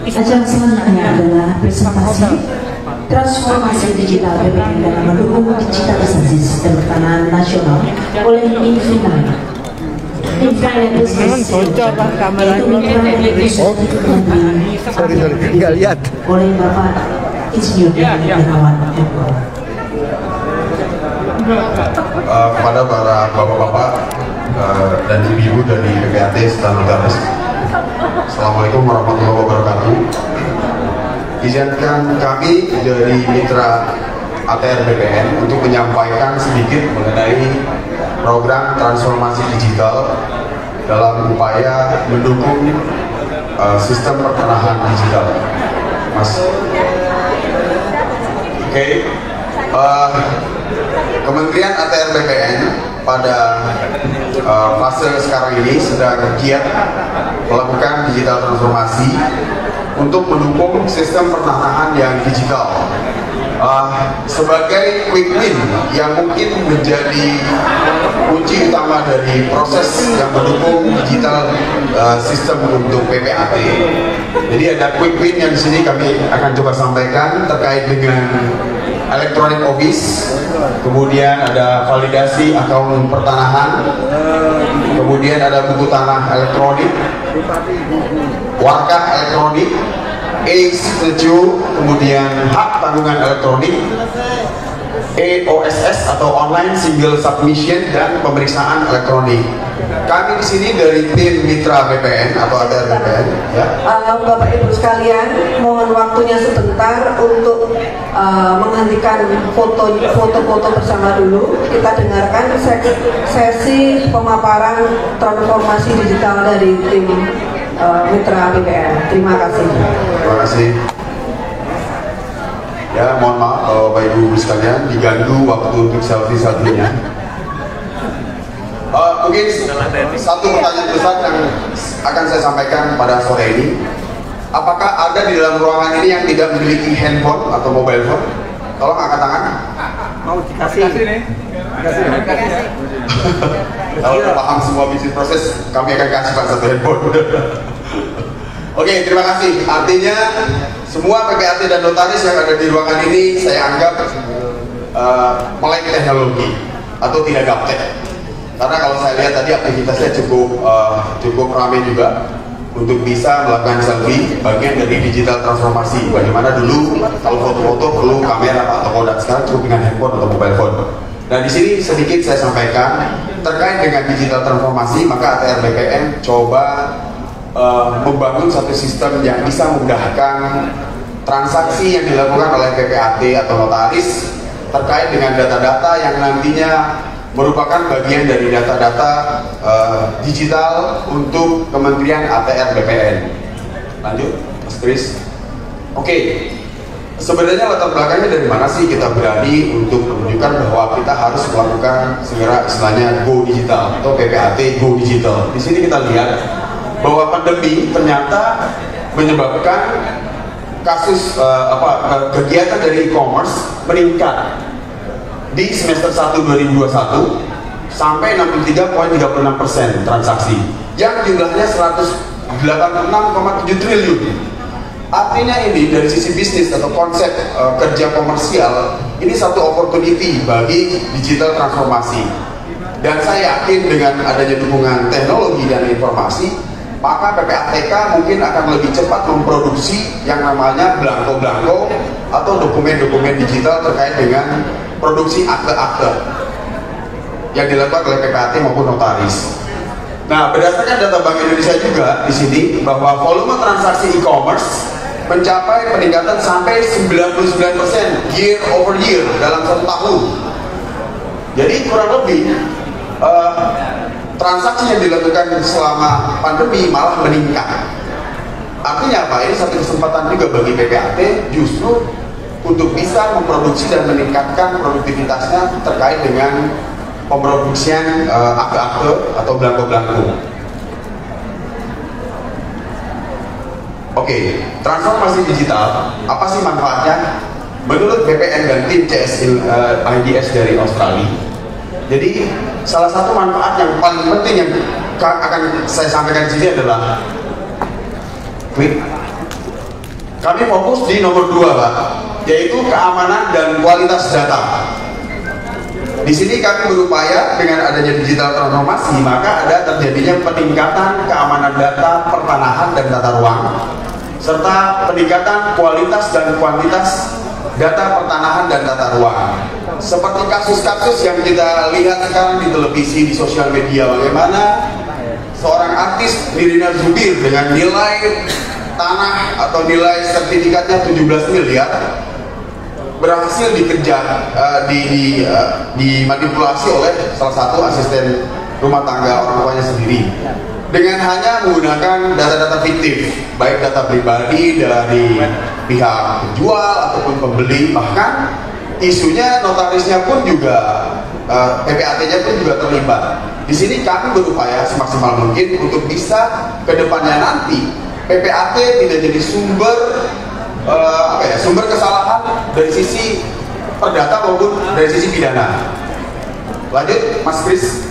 Ajang selanjutnya adalah presentasi transformasi digital BPN dalam mendukung digitalisasi sistem pertanahan nasional oleh Infinite. Infinite Business yaitu mitra dari riset nggak lihat oleh Bapak Insinyur Gunawan Eko. Kepada para bapak-bapak dan ibu-ibu dari PPAT serta notaris, Assalamualaikum warahmatullahi wabarakatuh. Izinkan kami dari mitra ATR BPN untuk menyampaikan sedikit mengenai program transformasi digital dalam upaya mendukung sistem pertanahan digital. Mas, oke. Kementerian ATR BPN pada fase sekarang ini sedang giat melakukan digital transformasi untuk mendukung sistem pertanahan yang digital. Sebagai quick win yang mungkin menjadi kunci utama dari proses yang mendukung digital sistem untuk PPAT. Jadi ada quick win yang di sini kami akan coba sampaikan terkait dengan electronic office, kemudian ada validasi akun pertanahan, kemudian ada buku tanah elektronik, warkah elektronik, e-setuju, kemudian hak tanggungan elektronik, EOSS atau online single submission, dan pemeriksaan elektronik. Kami di sini dari tim mitra BPN atau ATR BPN. Ya. Bapak Ibu sekalian, mohon waktunya sebentar untuk menghentikan foto-foto bersama dulu. Kita dengarkan sesi pemaparan transformasi digital dari tim mitra BPN. Terima kasih. Terima kasih. Ya, mohon maaf kalau Bapak Ibu sekalian diganggu waktu untuk selfie-selfie-nya. Mungkin satu pertanyaan besar yang akan saya sampaikan pada sore ini, apakah ada di dalam ruangan ini yang tidak memiliki handphone atau mobile phone? Tolong angkat tangan. mau dikasih nih. Kalau paham semua bisnis proses, kami akan kasih satu handphone. Oke, terima kasih. Artinya semua PPAT dan notaris yang ada di ruangan ini saya anggap melek teknologi atau tidak gaptek. Karena kalau saya lihat tadi aktivitasnya cukup ramai juga untuk bisa melakukan selfie, bagian dari digital transformasi. Bagaimana dulu kalau foto-foto perlu kamera atau kodak, sekarang cukup dengan handphone atau mobile phone. Nah, di sini sedikit saya sampaikan terkait dengan digital transformasi, maka ATR BPN coba membangun satu sistem yang bisa memudahkan transaksi yang dilakukan oleh PPAT atau notaris terkait dengan data-data yang nantinya merupakan bagian dari data-data digital untuk Kementerian ATR BPN. Lanjut, Mas Kris. Oke, sebenarnya latar belakangnya dari mana sih kita berani untuk menunjukkan bahwa kita harus melakukan segera istilahnya go digital atau PPAT go digital. Di sini kita lihat bahwa pandemi ternyata menyebabkan kasus kegiatan dari e-commerce meningkat di semester 1 2021 sampai 63,36% transaksi yang jumlahnya 186,7 triliun. Artinya ini dari sisi bisnis atau konsep kerja komersial ini satu opportunity bagi digital transformasi, dan saya yakin dengan adanya dukungan teknologi dan informasi maka PPATK mungkin akan lebih cepat memproduksi yang namanya belangko-belangko atau dokumen-dokumen digital terkait dengan produksi akte-akte yang dilakukan oleh PPAT maupun notaris. Nah, berdasarkan data Bank Indonesia juga di sini bahwa volume transaksi e-commerce mencapai peningkatan sampai 99% year over year dalam 1 tahun. Jadi kurang lebih transaksi yang dilakukan selama pandemi malah meningkat. Artinya apa? Ini satu kesempatan juga bagi PPAT justru untuk bisa memproduksi dan meningkatkan produktivitasnya terkait dengan pemproduksian akte-akte atau belangko-belangko. Oke, transformasi digital, apa sih manfaatnya? Menurut BPN dan tim IDS dari Australia, jadi salah satu manfaat yang paling penting yang akan saya sampaikan di sini adalah quick kami fokus di nomor 2, Pak, yaitu keamanan dan kualitas data. Di sini kami berupaya dengan adanya digital transformasi, maka ada terjadinya peningkatan keamanan data pertanahan dan tata ruang, serta peningkatan kualitas dan kuantitas data pertanahan dan tata ruang. Seperti kasus-kasus yang kita lihat sekarang di televisi, di sosial media, bagaimana seorang artis Nirina Zubir dengan nilai tanah atau nilai sertifikatnya 17 miliar berhasil dikejar, dimanipulasi oleh salah satu asisten rumah tangga orang tuanya sendiri dengan hanya menggunakan data-data fiktif, baik data pribadi dari pihak penjual ataupun pembeli, bahkan isunya notarisnya pun juga PPAT-nya pun juga terlibat. Di sini kami berupaya semaksimal mungkin untuk bisa kedepannya nanti PPAT tidak jadi sumber sumber kesalahan dari sisi perdata maupun dari sisi pidana. Lanjut, Mas Kris.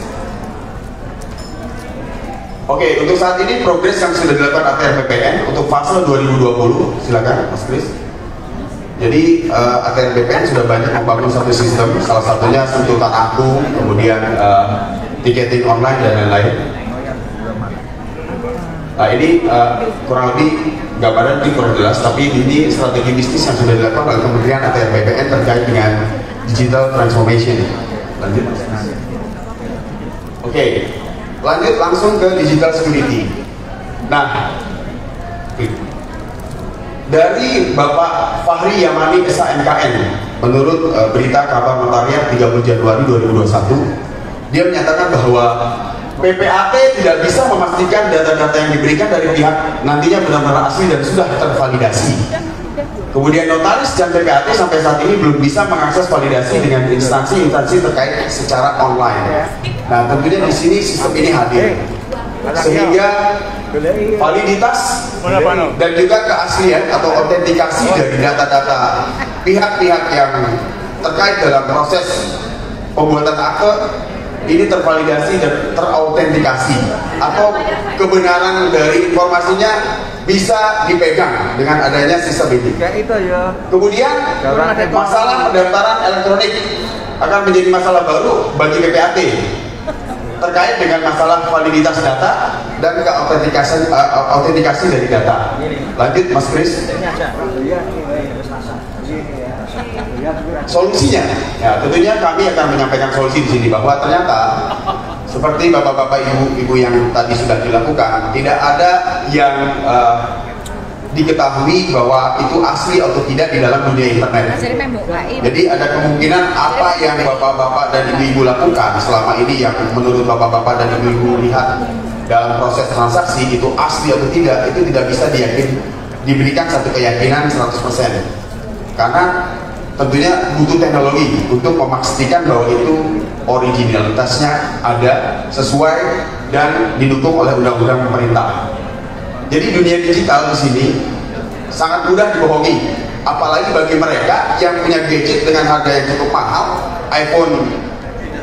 Oke, untuk saat ini progres yang sudah dilakukan ATR BPN untuk fase 2020, silakan Mas Kris. Jadi ATR BPN sudah banyak membangun satu sistem, salah satunya Sentuhan Aku, kemudian tiketing online dan lain-lain. Nah ini kurang lebih gambaran ini kurang jelas, tapi ini strategi bisnis yang sudah dilakukan oleh Kementerian ATR BPN terkait dengan digital transformation. Lanjut. Oke, lanjut langsung ke digital security. Nah, dari Bapak Fahri Yamani SAMKN, menurut berita kabar notariat 30 Januari 2021, dia menyatakan bahwa PPAT tidak bisa memastikan data-data yang diberikan dari pihak nantinya benar-benar asli dan sudah tervalidasi. Kemudian notaris dan PPAT sampai saat ini belum bisa mengakses validasi dengan instansi-instansi terkait secara online. Nah, tentunya di sini sistem ini hadir, sehingga validitas dan juga keaslian atau autentikasi dari data-data pihak-pihak yang terkait dalam proses pembuatan akte ini tervalidasi dan terautentikasi, atau kebenaran dari informasinya bisa dipegang dengan adanya sistem ini. Kemudian masalah pendaftaran elektronik akan menjadi masalah baru bagi PPAT terkait dengan masalah validitas data dan autentikasi dari data. Lanjut, Mas Kris. Solusinya, ya tentunya kami akan menyampaikan solusi di sini, bahwa ternyata seperti bapak-bapak, ibu-ibu yang tadi sudah dilakukan, tidak ada yang diketahui bahwa itu asli atau tidak di dalam dunia internet. Jadi ada kemungkinan apa yang bapak-bapak dan ibu-ibu lakukan selama ini yang menurut bapak-bapak dan ibu-ibu lihat dalam proses transaksi itu asli atau tidak, itu tidak bisa diberikan satu keyakinan 100%. Karena tentunya butuh teknologi untuk memastikan bahwa itu originalitasnya ada, sesuai dan didukung oleh undang-undang pemerintah. Jadi dunia digital di sini sangat mudah dibohongi, apalagi bagi mereka yang punya gadget dengan harga yang cukup mahal, iPhone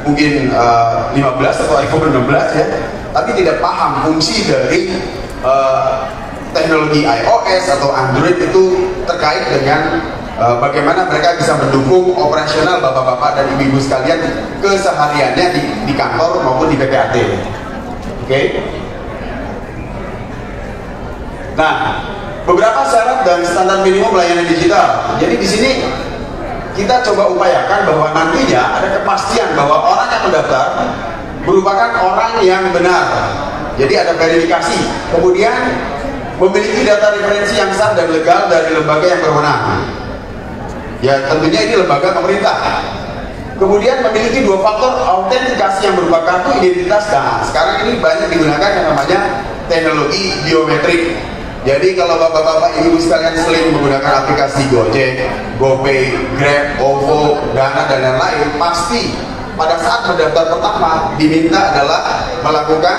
mungkin 15 atau iPhone 16 ya, tapi tidak paham fungsi dari teknologi iOS atau Android itu terkait dengan bagaimana mereka bisa mendukung operasional bapak-bapak dan ibu-ibu sekalian kesehariannya di kantor maupun di PPAT. Oke. Nah, beberapa syarat dan standar minimum layanan digital. Jadi di sini kita coba upayakan bahwa nantinya ada kepastian bahwa orang yang mendaftar merupakan orang yang benar. Jadi ada verifikasi. Kemudian memiliki data referensi yang sah dan legal dari lembaga yang berwenang. Ya tentunya ini lembaga pemerintah. Kemudian memiliki 2 faktor autentikasi yang berupa kartu identitas. Nah, sekarang ini banyak digunakan yang namanya teknologi biometrik. Jadi kalau bapak-bapak ibu sekalian sering menggunakan aplikasi Gojek, GoPay, Grab, OVO, Dana dan lain-lain, pasti pada saat mendaftar pertama diminta adalah melakukan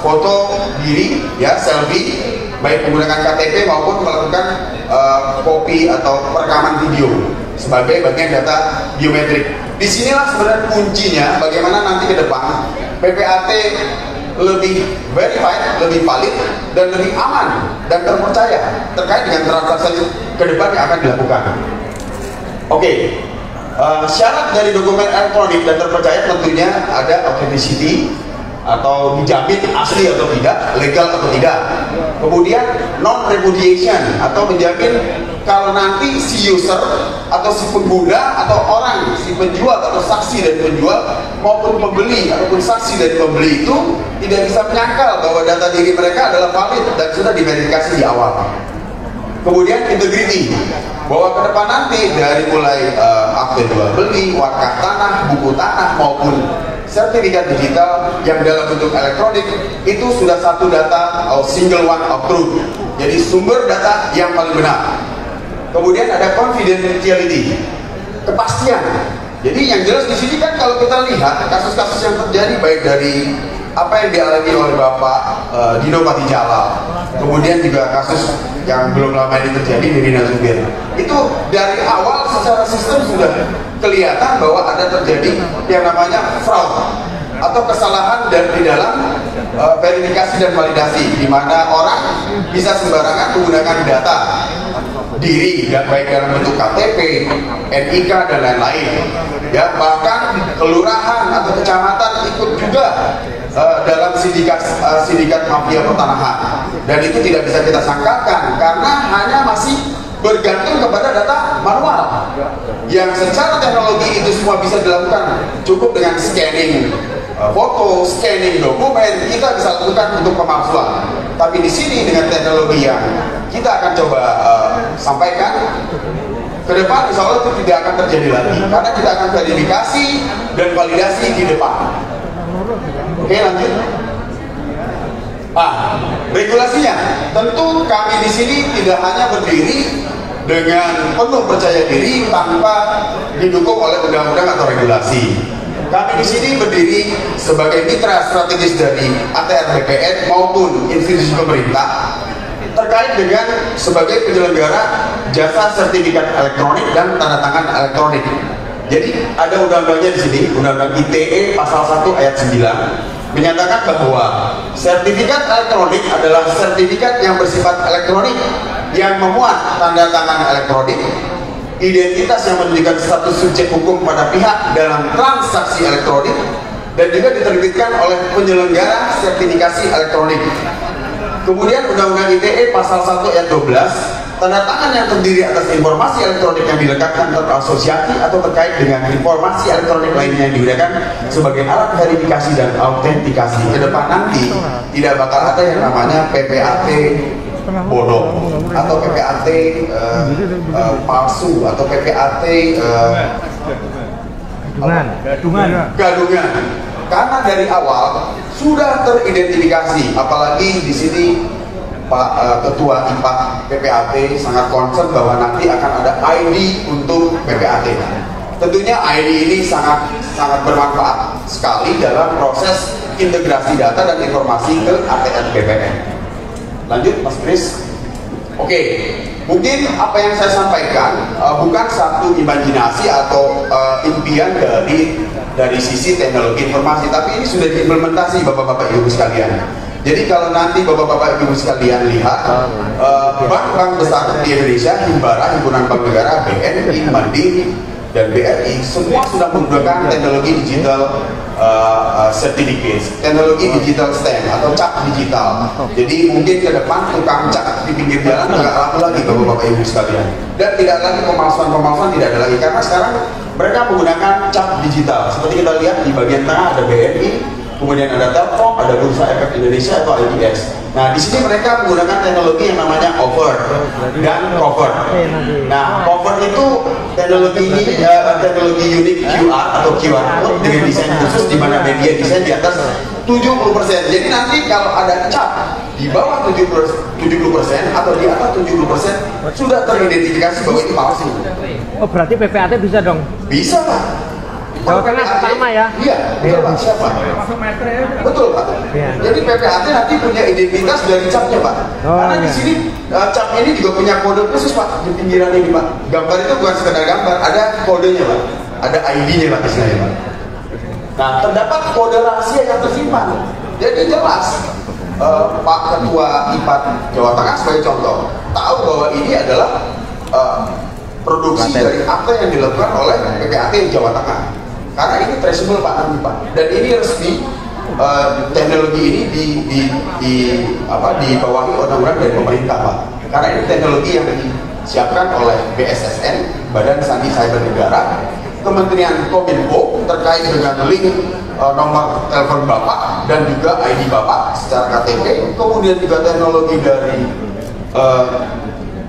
foto diri, ya selfie, baik menggunakan KTP maupun melakukan kopi atau perekaman video sebagai bagian data biometrik. Disinilah sebenarnya kuncinya bagaimana nanti ke depan PPAT lebih verified, lebih valid, dan lebih aman dan terpercaya terkait dengan transaksi ke depan yang akan dilakukan. Oke, syarat dari dokumen elektronik dan terpercaya tentunya ada authenticity atau dijamin asli atau tidak, legal atau tidak. Kemudian non-repudiation atau menjamin kalau nanti si user atau si pengguna atau orang, si penjual atau saksi dari penjual maupun pembeli ataupun saksi dari pembeli itu tidak bisa menyangkal bahwa data diri mereka adalah valid dan sudah diverifikasi di awal. Kemudian integrity, bahwa ke depan nanti dari mulai akte jual beli, wakaf tanah, buku tanah maupun sertifikat digital yang dalam bentuk elektronik itu sudah satu data atau single one of truth. Jadi sumber data yang paling benar. Kemudian ada confidentiality, kepastian. Jadi yang jelas di sini kan kalau kita lihat kasus-kasus yang terjadi baik dari apa yang dialami oleh Bapak Dino Patijalal, kemudian juga kasus yang belum lama ini terjadi di Rina Zubir, itu dari awal secara sistem sudah kelihatan bahwa ada terjadi yang namanya fraud atau kesalahan dan di dalam verifikasi dan validasi, di mana orang bisa sembarangan menggunakan data diri dan baik dalam bentuk KTP, NIK dan lain-lain. Ya, bahkan kelurahan atau kecamatan ikut juga dalam sindikat mafia pertanahan, dan itu tidak bisa kita sangkakan karena hanya masih bergantung kepada data manual yang secara teknologi itu semua bisa dilakukan cukup dengan scanning foto, scanning dokumen, kita bisa lakukan untuk pemalsuan. Tapi di sini dengan teknologi yang kita akan coba sampaikan ke depan, insya Allah itu tidak akan terjadi lagi karena kita akan verifikasi dan validasi di depan. Oke, lanjut. Regulasinya tentu kami di sini tidak hanya berdiri dengan penuh percaya diri tanpa didukung oleh undang-undang atau regulasi. Kami di sini berdiri sebagai mitra strategis dari ATR BPN maupun institusi pemerintah terkait dengan sebagai penyelenggara jasa sertifikat elektronik dan tanda tangan elektronik. Jadi ada undang-undangnya di sini, Undang-Undang ITE pasal 1 ayat 9 menyatakan bahwa sertifikat elektronik adalah sertifikat yang bersifat elektronik yang memuat tanda tangan elektronik, identitas yang menunjukkan status subjek hukum pada pihak dalam transaksi elektronik, dan juga diterbitkan oleh penyelenggara sertifikasi elektronik. Kemudian Undang-Undang ITE pasal 1 ayat 12, tanda tangan yang terdiri atas informasi elektronik yang dilekatkan terasosiasi atau terkait dengan informasi elektronik lainnya yang digunakan sebagai alat verifikasi dan autentikasi. Ke depan nanti tidak bakal ada yang namanya PPAT bodong atau PPAT palsu atau PPAT gadungan. Karena dari awal sudah teridentifikasi, apalagi di sini Pak Ketua IPA PPAT sangat concern bahwa nanti akan ada ID untuk PPAT. Tentunya ID ini sangat bermanfaat sekali dalam proses integrasi data dan informasi ke ATR BPN. Lanjut, Mas Chris. Oke, mungkin apa yang saya sampaikan bukan satu imajinasi atau impian dari sisi teknologi informasi, tapi ini sudah diimplementasi Bapak-Bapak Ibu sekalian. Jadi kalau nanti Bapak-Bapak Ibu sekalian lihat bank-bank besar di Indonesia, Himbara, Himpunan Bank Negara, BNI, Mandiri, dan BRI semua sudah menggunakan teknologi digital certificates, teknologi digital stamp atau cap digital. Jadi mungkin ke depan tukang cap di pinggir jalan nggak laku lagi Bapak-Bapak Ibu sekalian, dan tidak lagi pemalsuan tidak ada lagi karena sekarang mereka menggunakan cap digital. Seperti kita lihat di bagian tengah ada BNI, kemudian ada Telkom, ada Bursa Efek Indonesia atau IDX. Nah, di sini mereka menggunakan teknologi yang namanya overt dan covert. Nah, covert itu teknologi unik QR atau QR code dengan desain khusus di mana media desain di atas 70%. Jadi nanti kalau ada cap di bawah 70% atau di atas 70% sudah teridentifikasi bahwa itu palsu. Oh, berarti PPAT bisa dong? Bisa, Pak. Jawa Tengah pertama ya? Iya, betul Pak. Siapa? Betul Pak. Ya. Jadi PPAT nanti punya identitas dari capnya Pak. Karena di sini cap ini juga punya kode khusus Pak di pinggiran ini Pak. Gambar itu bukan sekedar gambar, ada kodenya Pak. Ada ID-nya Pak di sini Pak. Nah, terdapat kode rahasia yang tersimpan Jadi jelas Pak Ketua IPAD Jawa Tengah sebagai contoh tahu bahwa ini adalah produksi dari akte yang dilakukan oleh PPAT Jawa Tengah, karena ini traceable Pak, dan ini resmi. Teknologi ini dibawahi undang-undang dari pemerintah Pak, karena ini teknologi yang disiapkan oleh BSSN, Badan Sandi Cyber Negara, Kementerian Kominfo terkait dengan link nomor telepon Bapak dan juga ID Bapak secara KTP, kemudian juga teknologi dari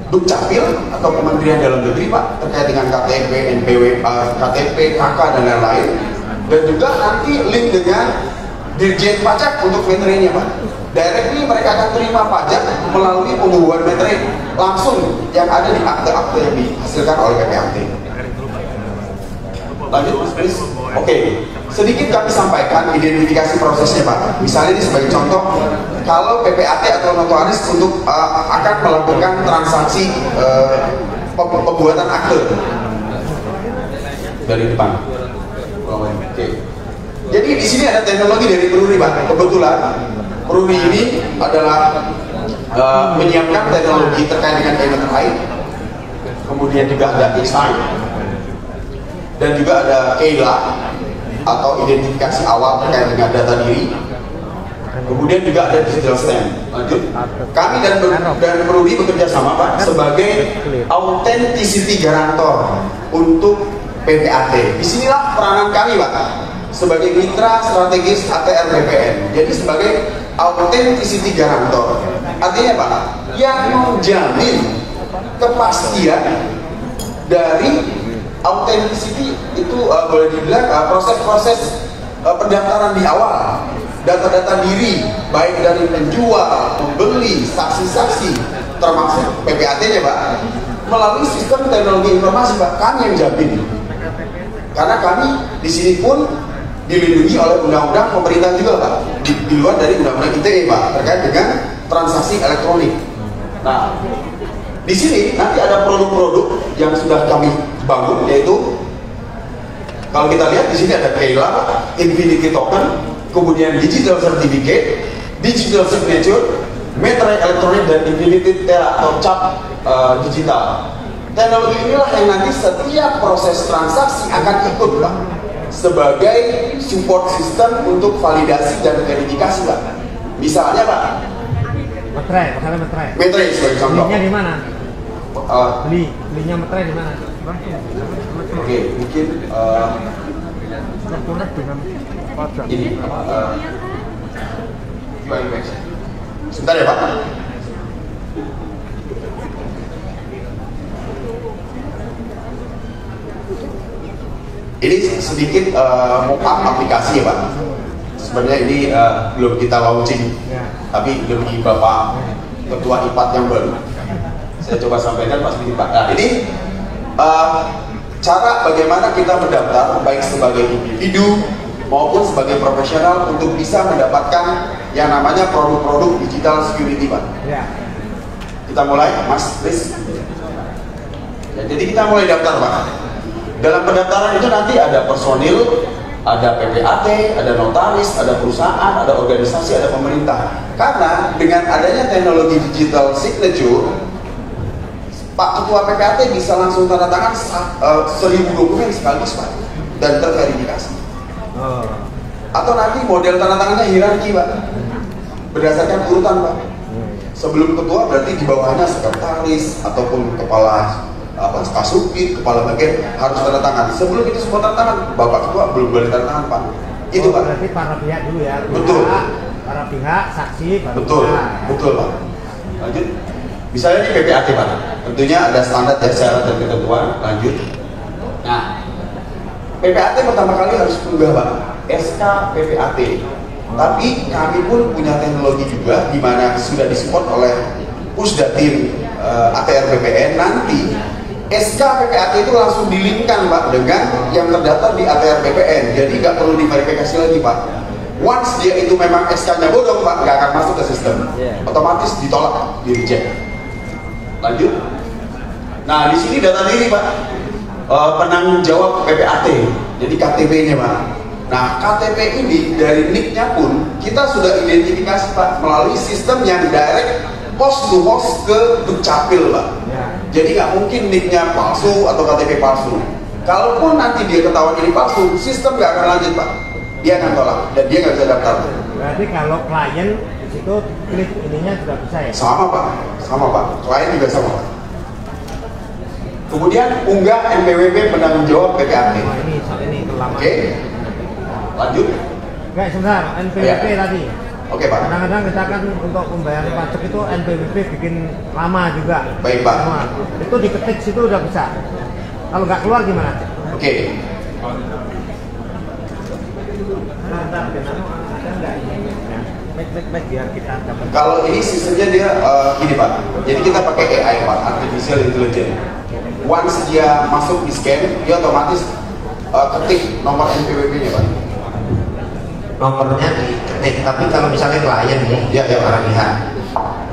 Dukcapil atau Kementerian Dalam Negeri Pak terkait dengan KTP, NPWP, KTP, KK dan lain-lain, dan juga nanti link dengan Dirjen Pajak untuk meterainya Pak. Directly mereka akan terima pajak melalui pembubuhan meterai langsung yang ada di akte-akte yang dihasilkan oleh PPAT. Lanjut Mas Chris. Oke, sedikit kami sampaikan identifikasi prosesnya Pak. Misalnya ini sebagai contoh, kalau PPAT atau notaris untuk akan melakukan transaksi pembuatan akte dari depan. Oke. Jadi di sini ada teknologi dari Peruri Pak. Kebetulan Peruri ini adalah menyiapkan teknologi terkait dengan e-meterai, kemudian juga ada e-sign, dan juga ada EILA atau identifikasi awal terkait dengan data diri. Kemudian juga ada digital stamp. Lanjut, kami dan Peruri bekerja sama Pak sebagai authenticity guarantor untuk PPAT. Disinilah peranan kami Pak sebagai mitra strategis ATR BPN. Jadi sebagai authenticity guarantor. Artinya Pak, yang menjamin kepastian dari authenticity itu boleh dibilang proses-proses pendaftaran di awal, data-data diri baik dari penjual, pembeli, saksi-saksi, termasuk PPAT-nya Pak, melalui sistem teknologi informasi Pak, kami yang jamin. Karena kami di sini pun dilindungi oleh undang-undang pemerintah juga Pak, di luar dari undang-undang ITE Pak, terkait dengan transaksi elektronik. Nah, di sini nanti ada produk-produk yang sudah kami bangun, yaitu kalau kita lihat di sini ada EILA, Infinity Token, kemudian Digital Certificate, Digital Signature, Meterai Elektronik, dan Infinity Tera atau cap digital. Teknologi inilah yang nanti setiap proses transaksi akan ikut Pak, sebagai support system untuk validasi dan verifikasi Pak. Misalnya Pak, meterai sebagai contoh. Belinya di mana? Belinya meterai di mana? Oke, mungkin ini sebentar ya Pak. Ini sedikit mock-up aplikasi ya Pak. Sebenarnya ini belum kita launching, tapi demi Bapak Ketua IPAD yang baru, saya coba sampaikan Pak sedikit Pak. Nah, ini cara bagaimana kita mendaftar baik sebagai individu maupun sebagai profesional untuk bisa mendapatkan yang namanya produk-produk digital security Pak. Kita mulai Mas Chris. Ya, jadi kita mulai daftar Pak. Dalam pendaftaran itu nanti ada personil, ada PPAT, ada notaris, ada perusahaan, ada organisasi, ada pemerintah. Karena dengan adanya teknologi digital signature, Pak Ketua PPAT bisa langsung tanda tangan 1000 dokumen sekaligus Pak, dan terverifikasi. Atau nanti model tanda tangannya hierarki Pak, berdasarkan urutan Pak. Sebelum ketua berarti di bawahnya sekretaris ataupun kepala kasubit, kepala bagian harus tanda tangan. Sebelum itu semua tanda tangan, Bapak Ketua belum boleh tanda tangan Pak. Itu Pak. Berarti para pihak dulu ya. Betul. Para pihak, saksi, baru betul, betul Pak. Lanjut. Misalnya ini PPAT Pak. Tentunya ada standar dan syarat dan ketentuan. Lanjut. Nah, PPAT pertama kali harus unggah Pak, SK PPAT. Tapi kami pun punya teknologi juga di mana sudah disupport oleh Pusdatin ATR BPN. Nanti SK PPAT itu langsung dilinkkan Pak dengan yang terdaftar di ATR BPN. Jadi nggak perlu diverifikasi lagi Pak. Once dia itu memang SK-nya bodong Pak, nggak akan masuk ke sistem. Otomatis ditolak, di reject. Lanjut. Nah, di sini data diri Pak. Penanggung jawab PPAT. Jadi KTP-nya Pak. Nah, KTP ini dari NIK-nya pun kita sudah identifikasi Pak melalui sistem yang direct post to post ke Dukcapil Pak. Jadi nggak mungkin NIK-nya palsu atau KTP palsu. Kalaupun nanti dia ketahuan ini palsu, sistem nggak akan lanjut Pak. Dia akan tolak dan dia nggak bisa daftar. Berarti kalau klien di situ klik ininya juga bisa ya? Sama Pak, sama Pak. Klien juga sama Pak. Kemudian unggah NPWP penanggung jawab PPAT. Nah, ini terlama. Oke, lanjut. Enggak, sebentar, NPWP Ya. tadi. Oke Pak. Kadang-kadang kita kan untuk pembayaran pajak itu NPWP bikin lama juga. Baik, Pak. Lama. Itu diketik situ udah bisa. Kalau nggak keluar gimana? Oke. Baik biar kita dapat. Kalau ini sistemnya dia gini Pak. Jadi kita pakai AI Pak, artificial intelligence. Once dia masuk di scan, dia otomatis ketik nomor NPWP-nya Pak. Nomornya diketik, tapi kalau misalnya klien nih, Ya, ya. para pihak,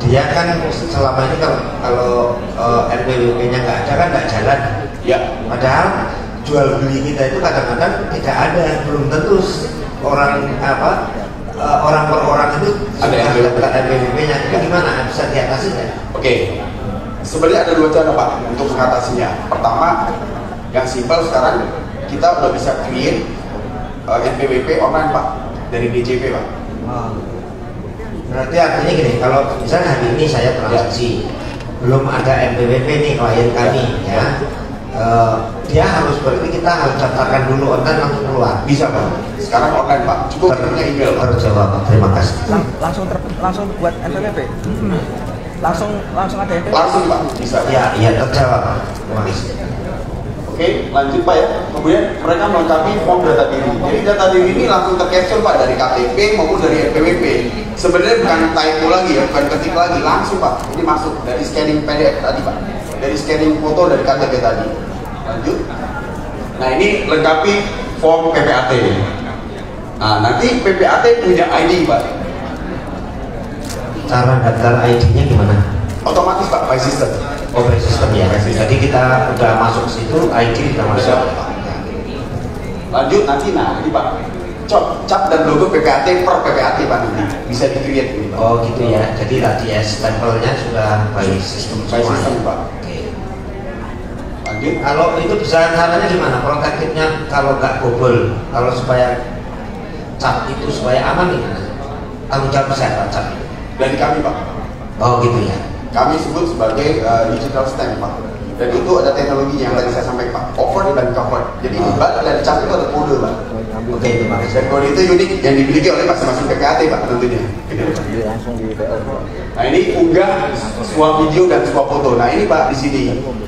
dia kan selama ini kalau NPWP-nya nggak ada kan nggak jalan. Ya. Padahal jual beli kita itu kadang-kadang tidak ada, belum tentu orang orang per orang itu Ada sudah NPWP. daftar NPWP-nya. Itu gimana? Bisa diatasi nggak? Oke. Sebenarnya ada dua cara Pak untuk mengatasinya. Pertama, yang simpel sekarang kita udah bisa create NPWP online Pak dari DJP Pak. Berarti artinya gini, kalau misalnya hari ini saya transaksi, belum ada NPWP nih klien kami, ya, dia harus berarti kita harus daftarkan dulu online langsung keluar. Bisa Pak. Sekarang online Pak. Cukup punya email Pak. Harus jawab. Terima kasih. langsung buat NPWP. Langsung ada NPWP. Langsung Pak. Bisa. Ya, terjawab. Terima kasih. Oke, lanjut Pak ya. Kemudian mereka melengkapi form data diri. Jadi data diri ini langsung tercapture Pak dari KTP maupun dari NPWP. Sebenarnya bukan typo lagi ya, bukan ketik lagi, langsung Pak. Ini masuk dari scanning PDF tadi Pak. Dari scanning foto dari KTP tadi. Lanjut. Nah ini lengkapi form PPAT. Nah nanti PPAT punya ID Pak. Cara daftar ID-nya gimana? Otomatis Pak, by system. By system ya. Jadi kita udah masuk situ, ID udah masuk. Lanjut nanti, nah ini Pak, cap dan logo PPAT per PPAT Pak nanti bisa di create ini Pak. Oh gitu ya. Jadi tadi ya stempelnya sudah by system By semua. system Pak. Oke. Lanjut. Kalau itu bisa caranya gimana? Protektifnya kalau nggak bobol, kalau supaya cap itu supaya aman gimana? Tanggung jawab siapa cap itu? Dari kami Pak. Oh gitu ya. Kami sebut sebagai digital stamp Pak. Dan itu ada teknologinya yang tadi saya sampaikan Pak, over dan cover. Jadi balik dari cap itu ada kode Pak. Oke, terima kasih. Dan kode itu unik yang dimiliki oleh masing-masing PPAT Pak tentunya. Langsung di PL. Nah ini unggah sebuah video dan sebuah foto. Nah ini Pak di sini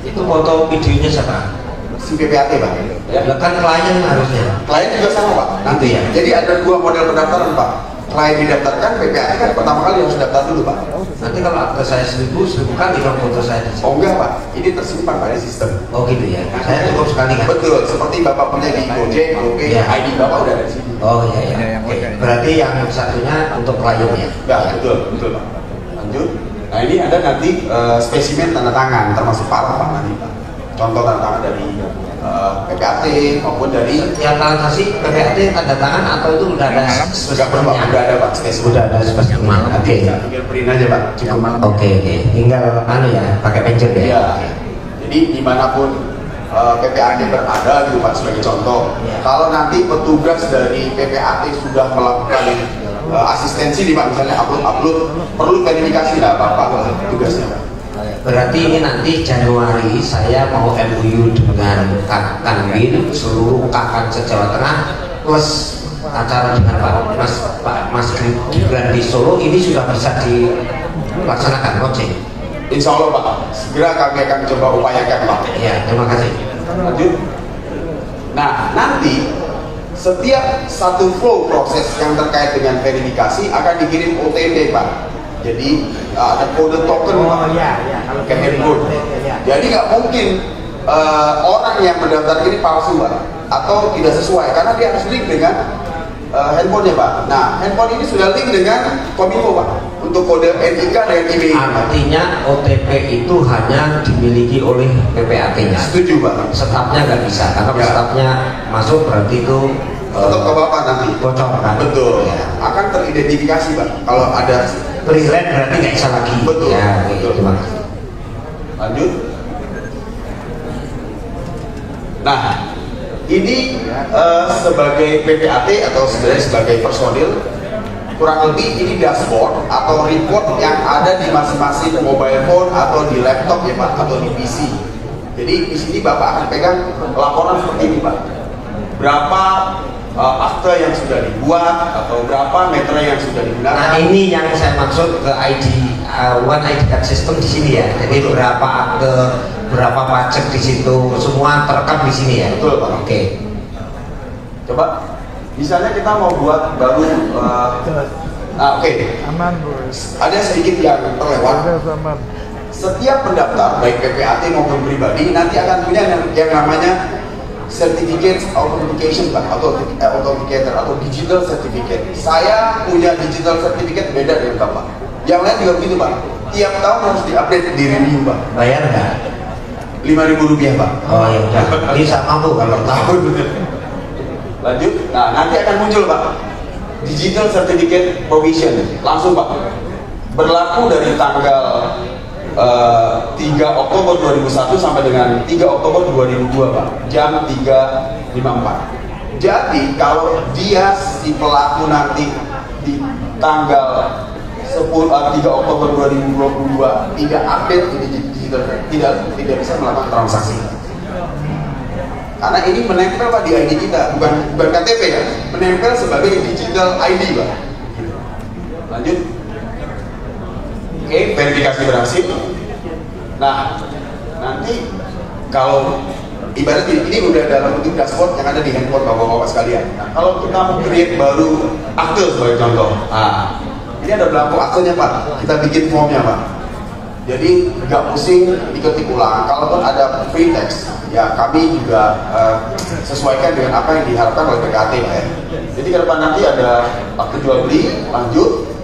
Itu foto videonya siapa? si PPAT Pak. Ya. Ya kan klien harusnya. Klien juga sama Pak. Nanti Gitu ya. Jadi ada dua model pendaftaran Pak. Klien didaftarkan, PPAT kan pertama kali harus daftar dulu Pak. Nanti kalau akte saya 1000 kali dong foto saya di sini. Oh enggak Pak, ini tersimpan pada sistem. Oh gitu ya. Saya cukup sekali kan. Betul, seperti Bapak punya di Gojek, GoPay, Ya. ID Bapak udah ada di sini. Oh iya ya. Oke. Berarti yang satunya untuk klien ya. Ya, betul Pak. Lanjut. Nah ini ada nanti spesimen tanda tangan, termasuk parah Pak nanti Pak. Contoh tanda tangan dari PPAT maupun dari Yang transaksi PPAT tanda tangan atau itu udah ada Enggak perlu Pak, udah ada Pak spesimen. Udah ada spesimen. Oke. Tinggal print aja Pak, cukup. Oke. Tinggal anu ya, pakai pencet ya. Ya. Jadi dimanapun PPAT berada gitu Pak sebagai contoh. Ya. Kalau nanti petugas dari PPAT sudah melakukan asistensi di Pak, misalnya upload perlu verifikasi nggak apa-apa tugasnya Pak. Berarti ini nanti Januari saya mau MOU dengan Kanwil seluruh KKN se-Jawa Tengah plus acara dengan Pak Mas Gibran di Solo ini sudah bisa dilaksanakan coaching. Insya Allah Pak, segera kami akan coba upayakan Pak. Ya, terima kasih. Lanjut. Nah nanti setiap satu flow proses yang terkait dengan verifikasi akan dikirim OTP Pak. Jadi ada kode token Oh Pak. iya, kalau Ke handphone. Iya. Jadi nggak mungkin orang yang mendaftar ini palsu Pak, atau tidak sesuai karena dia harus link dengan handphonenya Pak. Nah handphone ini sudah link dengan Kominfo Pak untuk kode NIK dan IMEI. Artinya OTP itu hanya dimiliki oleh PPAT-nya. Setuju Pak. Stafnya nggak bisa karena Ya. stafnya masuk berarti itu tetap ke Bapak nanti. Bocor kan? Betul. Ya. Akan teridentifikasi Pak. Kalau ada Freelance berarti nggak bisa lagi. Betul. Ya, Betul. terima kasih. Lanjut. Nah, ini sebagai PPAT atau sebenarnya sebagai personil, kurang lebih ini dashboard atau report yang ada di masing-masing mobile phone atau di laptop ya Pak, atau di PC. Jadi di sini Bapak akan pegang laporan seperti ini Pak. Berapa akte yang sudah dibuat atau berapa meter yang sudah digunakan. Nah ini yang saya maksud ke ID One ID Card System di sini ya. Jadi berapa akte, berapa pajak di situ, semua terekam di sini ya. Betul Pak. Oke. Coba, misalnya kita mau buat baru, oke. Aman bos. Ada sedikit yang terlewat. Aman. Setiap pendaftar baik PPAT maupun pribadi nanti akan punya yang namanya Certificate Authentication Pak, atau Authenticator atau Digital Certificate. Saya punya Digital Certificate beda dengan Bapak. Yang lain juga begitu Pak. Tiap tahun harus diupdate, di review Pak. Bayar nggak? Rp5.000 Pak. Oh ya udah. Bisa mampu kalau tahun. Lanjut. Nah nanti akan muncul Pak Digital Certificate Provision. Langsung Pak. Berlaku dari tanggal 3 Oktober 2001 sampai dengan 3 Oktober 2002 Pak, jam 3.54. Jadi kalau dia si pelaku nanti di tanggal 3 Oktober 2022 tidak update di digital, tidak bisa melakukan transaksi. Karena ini menempel Pak di ID kita, bukan KTP ya, menempel sebagai digital ID Pak. Lanjut. Oke, verifikasi berhasil. Nah, nanti kalau ibarat ini udah dalam bentuk dashboard yang ada di handphone bapak-bapak sekalian. Nah, kalau kita mau create baru akte sebagai contoh, nah, ini ada belangko aktenya Pak. Kita bikin formnya Pak. Jadi nggak pusing diketik ulang. Kalaupun ada free text, ya kami juga sesuaikan dengan apa yang diharapkan oleh PKT Pak ya. Jadi ke depan nanti ada akte jual beli, lanjut.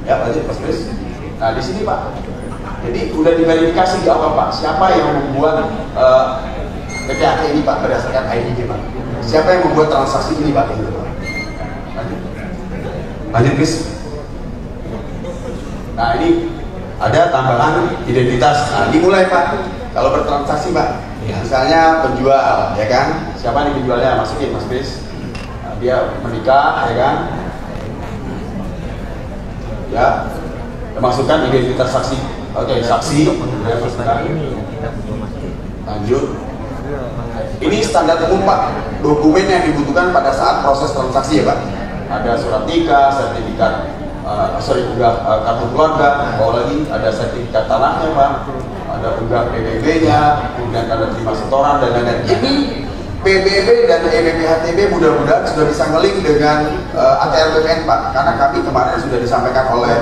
Ya lanjut Mas Chris. Nah di sini Pak, jadi udah diverifikasi di awal Pak, siapa yang membuat PPAT ini Pak berdasarkan ID Pak. Siapa yang membuat transaksi ini Pak? Gitu, Pak. Lanjut Chris. Nah ini ada tambahan identitas. Nah dimulai Pak. Kalau bertransaksi Pak, misalnya penjual, ya kan? Siapa nih penjualnya? Masukin Mas Chris. Nah, dia menikah, ya kan? Ya, masukkan identitas saksi. Oke, saksi. Lanjut. Ini standar umum Pak. Dokumen yang dibutuhkan pada saat proses transaksi ya Pak. Ada surat nikah, sertifikat, kartu keluarga, bawa lagi ada sertifikat tanahnya Pak, ada unggah PBB-nya, kemudian ada terima setoran dan lain-lain. Ini PBB dan EBPHTB mudah-mudahan sudah bisa nge-link dengan ATR BPN Pak, karena kami kemarin sudah disampaikan oleh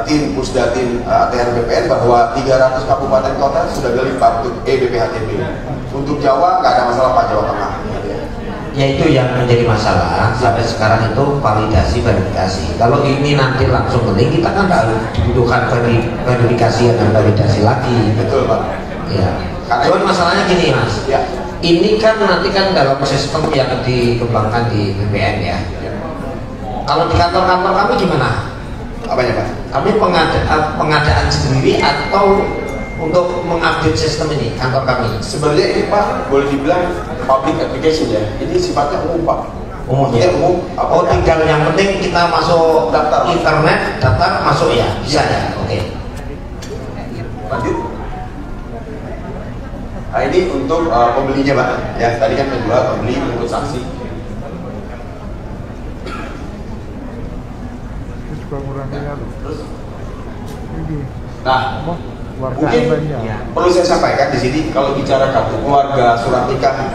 tim Pusdatin ATR BPN bahwa 300 kabupaten kota sudah nge-link Pak untuk EBPHTB. Untuk Jawa nggak ada masalah Pak, Jawa Tengah. Ya itu yang menjadi masalah sampai sekarang itu validasi verifikasi. Kalau ini nanti langsung nge-link, kita kan nggak dibutuhkan verifikasi dan validasi lagi. Betul Pak. Ya. Cuman masalahnya gini Mas. Ya. Ini kan nanti kan dalam sistem yang dikembangkan di BPN ya. Kalau di kantor-kantor kami gimana? Apanya Pak? Kami pengadaan sendiri atau untuk mengupdate sistem ini kantor kami? Sebenarnya ini Pak boleh dibilang public application ya. Ini sifatnya umum Pak. Umum ya. Umum. Oh tinggal yang penting kita masuk daftar internet, daftar masuk ya. Bisa ya. Oke. Lanjut. Nah ini untuk pembelinya Pak. Ya tadi kan penjual, pembeli, untuk saksi. Terus. Nah, mungkin perlu saya sampaikan di sini kalau bicara kartu keluarga, surat nikah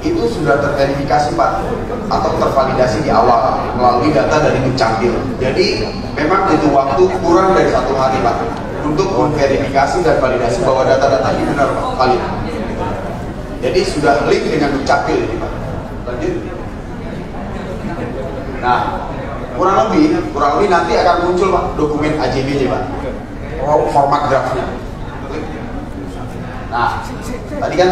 itu sudah terverifikasi Pak atau tervalidasi di awal melalui data dari Dukcapil. Jadi memang butuh waktu kurang dari 1 hari Pak untuk memverifikasi dan validasi bahwa data-data ini benar Pak, valid. Jadi sudah link dengan Dukcapil ini Pak. Lanjut. Nah, kurang lebih nanti akan muncul Pak dokumen AJB-nya Pak. Format draftnya. Nah, tadi kan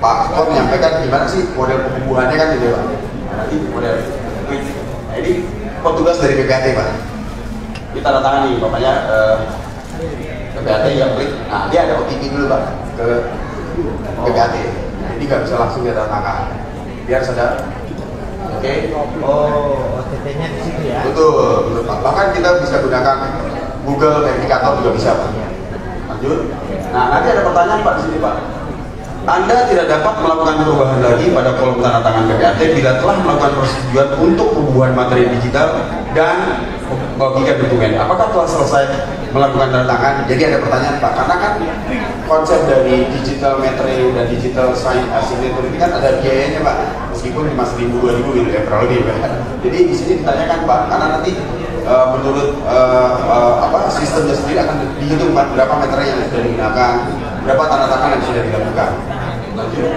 Pak Ketua menyampaikan gimana sih model pembubuhannya kan gitu Pak. Nah, nanti model nah, ini petugas dari PPAT Pak. Kita tanda tangan nih, bapaknya PPAT yang klik. Nah dia ada OTP dulu Pak ke PPAT. Jadi nggak bisa langsung dia tanda tangan. Biar sadar. Oke. Oh, OTP-nya di situ ya? Betul, betul Pak. Bahkan kita bisa gunakan Google Verifikator juga bisa Pak. Lanjut. Nah nanti ada pertanyaan Pak di sini Pak. Anda tidak dapat melakukan perubahan lagi pada kolom tanda tangan PPAT bila telah melakukan persetujuan untuk pembubuhan materi digital dan bagikan dokumen. Apakah telah selesai melakukan tanda tangan? Jadi ada pertanyaan Pak, karena kan konsep dari digital materi dan digital sign signature ini kan ada biayanya Pak, meskipun 5.000 2.000 gitu ya kurang lebih Pak. Jadi di sini ditanyakan Pak, karena nanti menurut sistemnya sendiri akan dihitung Pak, berapa materi yang sudah digunakan, berapa tanda tangan yang sudah dilakukan. Lanjut.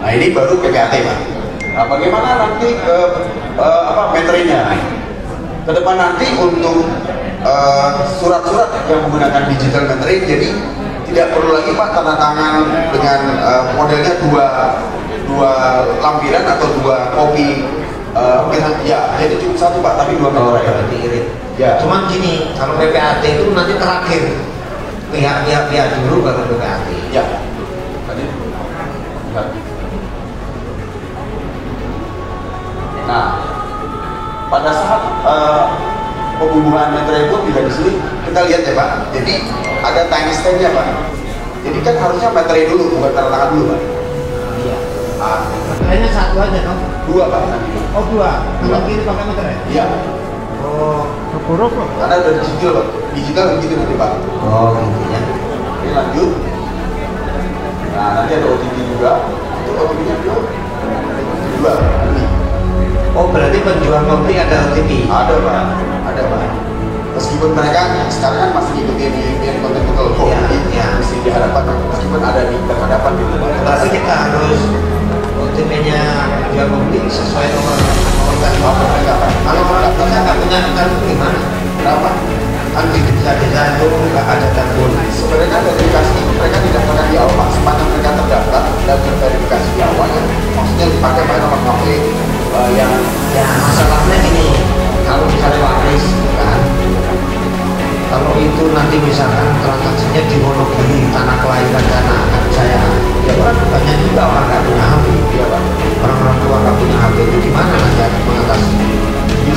Nah ini baru PPAT Pak. Nah, bagaimana nanti materinya? Ke depan nanti untuk surat-surat yang menggunakan digital materi, jadi tidak perlu lagi Pak tanda tangan dengan modelnya dua lampiran atau dua kopi. Ya, jadi cuma satu Pak, tapi dua meterai. Irit. Ya. Cuman gini, kalau PPAT itu nanti terakhir pihak dulu baru PPAT. Ya. Tadi. Ya. Nah, pada saat pembubuhan materi pun juga di sini kita lihat ya Pak. Jadi ada timestamp-nya Pak. Jadi kan harusnya materi dulu, bukan tanda tangan dulu Pak. Iya. Kayaknya satu aja dong. Dua Pak nanti. Oh dua. Kanan kiri pakai meter ya? Iya. Oh, huruf kok. Karena udah digital Pak. Digital begitu nanti Pak. Oh gitu ya. Oke lanjut. Nah nanti ada OTP juga. Itu OTP-nya dua. Oh berarti penjual membeli ada OTP? Ada Pak. Ada Pak. Meskipun mereka sekarang kan masih ngikutin konten telepon, ya. mesti diharapkan meskipun ada di terhadapan gitu Pak. Berarti kita harus OTP-nya penjual membeli sesuai nomor mereka Pak. Kalau orang kita nggak punya kartu gimana? Berapa? Kan di desa-desa itu nggak ada kartu. Sebenarnya verifikasi mereka didaftarkan di awal Pak. Sepanjang mereka terdaftar dan terverifikasi di awal ya. Maksudnya dipakai pada nomor HP yang Ya masalahnya gini, kalau misalnya waris kan, kalau itu nanti misalkan transaksinya di Wonogiri, tanah kelahiran sana kan saya, ya orang banyak juga orang nggak punya HP, ya Pak. Orang-orang tua nggak punya HP itu gimana nanti mengatasi?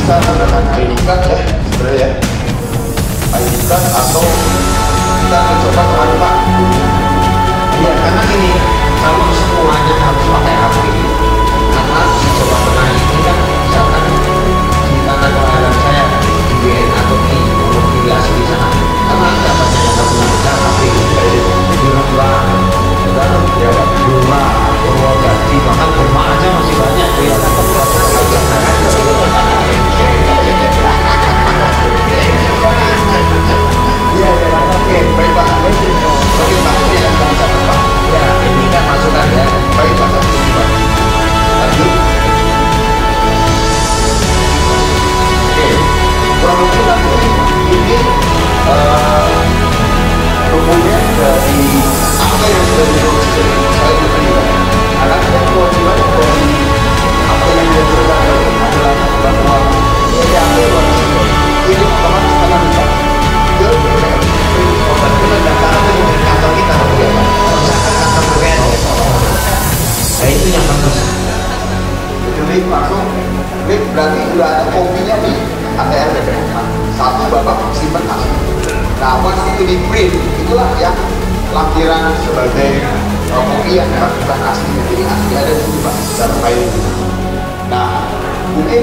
bisa menggunakan ID card ya sebenarnya ya. ID card atau kita mencoba kemana Pak? Ya karena gini, kalau semuanya harus pakai HP, karena di Jawa Tengah ini kan misalkan di tanah kelahiran saya di BN atau di Wonogiri asli sana, karena ada banyak yang nggak punya HP, di Rembang, Dua, Purwodadi, bahkan Demak aja masih banyak ya. Iya, oke, baik Pak. Oke Pak, ini yang kita catat Pak. Ya, ini kan masukan ya. Baik Pak, satu Pak. Lanjut. Oke, kurang lebih nanti ini dokumen dari apa yang sudah diproduksi saya tadi Pak. Karena kita kewajiban dari apa yang dilakukan adalah bahwa PPAT ini otomatis akan Pak. Kita daftar di kantor kita, ya Pak. Misalkan kantor BN. Nah itu yang bagus. Jadi langsung, ini berarti udah ada kopinya di ATM BPN. Satu Bapak simpen asli. Nah, once itu di print, itulah yang lampiran sebagai kopi yang bukan asli. Jadi asli ada di sini Pak, dalam file ini. Nah, mungkin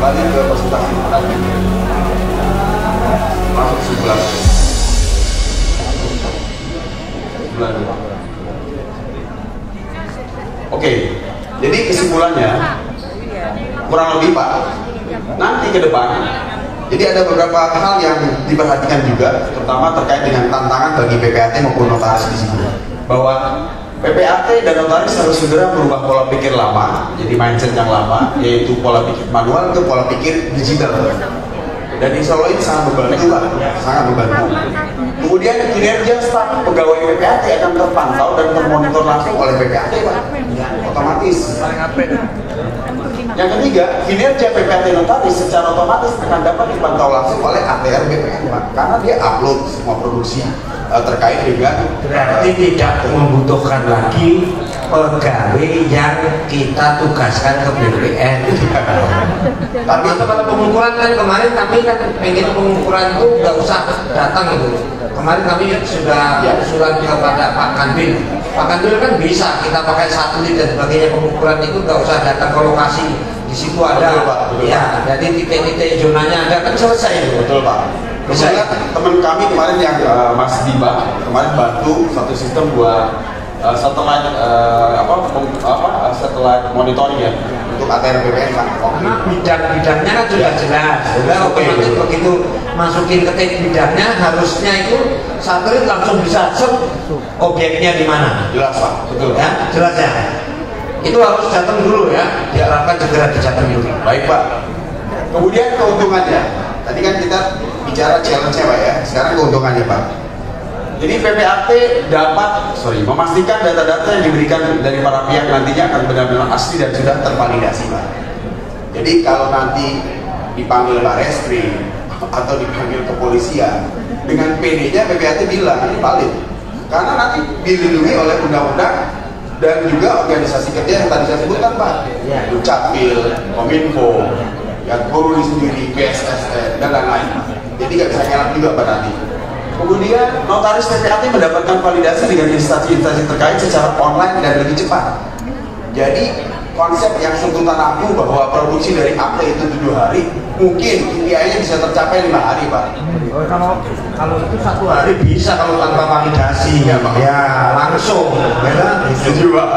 balik ke presentasi tadi. Masuk sebulan. Oke, jadi kesimpulannya kurang lebih Pak, nanti ke depan jadi ada beberapa hal yang diperhatikan juga, terutama terkait dengan tantangan bagi PPAT maupun notaris di sini, bahwa PPAT dan notaris harus segera merubah pola pikir lama, jadi mindset yang lama, yaitu pola pikir manual ke pola pikir digital. Dan insya Allah ini sangat membantu Pak, sangat membantu. Kemudian Kemudian kinerja staf pegawai PPAT akan terpantau dan termonitor langsung oleh PPAT, Pak. Otomatis. Yang ketiga, kinerja PPAT notaris secara otomatis akan dapat dipantau langsung oleh ATR BPN, Pak. Karena dia upload semua produksi terkait dengan, berarti tidak membutuhkan lagi pegawai yang kita tugaskan ke BPN. Tapi kalau pengukuran kan kemarin kami kan pengen pengukuran itu nggak usah datang itu. Kemarin kami sudah usulan kepada Pak Kanwil. Pak Kanwil kan bisa kita pakai satelit dan sebagainya, pengukuran itu nggak usah datang ke lokasi. Di situ ada, betul, Pak, betul, ya, jadi titik-titik zonanya ada kan selesai itu. betul, Pak. Kemudian teman kami kemarin yang Mas Diba kemarin bantu satu sistem buat satelit satelit monitoring ya untuk ATR BPN, Pak. Karena bidang-bidangnya kan sudah jelas. Sudah otomatis begitu masukin ketik bidangnya, harusnya itu satelit langsung bisa objeknya di mana. Jelas, Pak. Betul. Ya, jelas ya. Itu harus jatuh dulu ya. Diharapkan segera dijatuh dulu. Baik, Pak. Kemudian keuntungannya. Tadi kan kita bicara challenge-nya, Pak ya. Sekarang keuntungannya, Pak. Jadi PPAT dapat memastikan data-data yang diberikan dari para pihak nantinya akan benar-benar asli dan sudah tervalidasi, Pak. Jadi kalau nanti dipanggil Barreskrim atau dipanggil kepolisian, dengan PD-nya PPAT bilang ini valid. Karena nanti dilindungi oleh undang-undang dan juga organisasi kerja yang tadi saya sebutkan, Pak. Dukcapil, Kominfo, yang Polri sendiri, BSSN, dan lain-lain. Jadi nggak bisa ngelak juga, Pak, nanti. Kemudian notaris PPAT mendapatkan validasi dengan instansi-instansi terkait secara online dan lebih cepat. Jadi konsep yang sentuhan aku bahwa produksi dari akte itu 7 hari, mungkin KPI-nya bisa tercapai 5 hari, Pak. Kalau itu 1 hari Bisa kalau tanpa validasi, Ya, Pak. ya langsung. Ya, Setuju, Pak.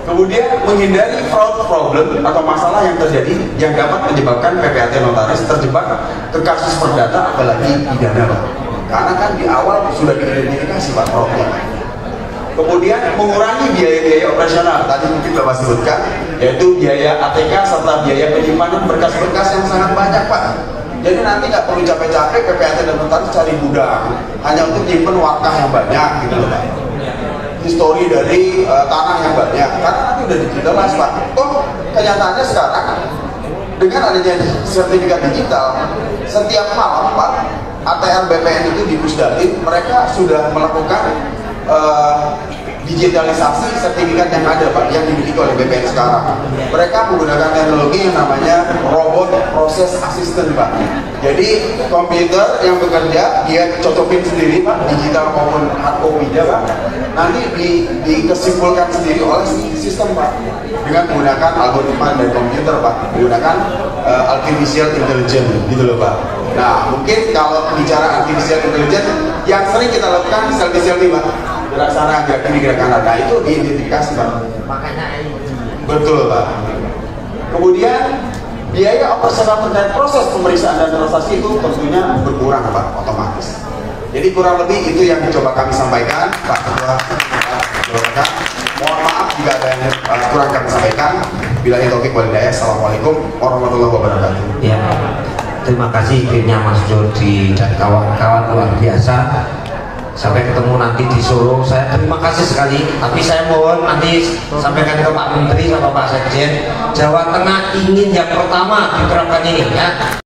Kemudian menghindari fraud problem atau masalah yang terjadi yang dapat menyebabkan PPAT notaris terjebak ke kasus perdata apalagi pidana, Pak. Karena kan di awal sudah diidentifikasi, Pak, fraudnya. Kemudian mengurangi biaya-biaya operasional, tadi mungkin Bapak sebutkan, yaitu biaya ATK serta biaya penyimpanan berkas-berkas yang sangat banyak, Pak. Jadi nanti nggak perlu capek-capek PPAT dan notaris cari gudang hanya untuk nyimpen wakah yang banyak gitu loh, Pak. Histori dari tanah yang banyak, karena nanti udah digitalize, Pak. Kenyataannya sekarang dengan adanya sertifikat digital, setiap malam, Pak, ATR BPN itu di Pusdatin, mereka sudah melakukan digitalisasi sertifikat yang ada, Pak, yang dimiliki oleh BPN sekarang. Mereka menggunakan teknologi yang namanya robot proses assistant, Pak. Jadi komputer yang bekerja, dia cocokin sendiri, Pak, digital maupun hard copy-nya, Pak. Nanti dikesimpulkan sendiri oleh sistem, Pak, dengan menggunakan algoritma dan komputer, Pak, menggunakan artificial intelligence, gitu loh, Pak. Nah, mungkin kalau bicara artificial intelligence, yang sering kita lakukan selfie, Pak. Gerak sana, gerak kiri, gerak kanan. Nah, itu diidentifikasi, Pak. makanya Betul, Pak. Kemudian biaya operasional terkait proses pemeriksaan dan transaksi itu tentunya berkurang, Pak, otomatis. Jadi kurang lebih itu yang coba kami sampaikan, Pak Ketua. Mohon maaf jika ada yang kurang kami sampaikan. Billahi taufiq wal hidayah. Assalamualaikum warahmatullahi wabarakatuh. ya, terima kasih timnya Mas Jordi dan kawan-kawan luar biasa. Sampai ketemu nanti di Solo. Saya terima kasih sekali. Tapi saya mohon nanti sampaikan ke Pak Menteri sama Pak Sekjen, Jawa Tengah ingin yang pertama diterapkan ini, ya.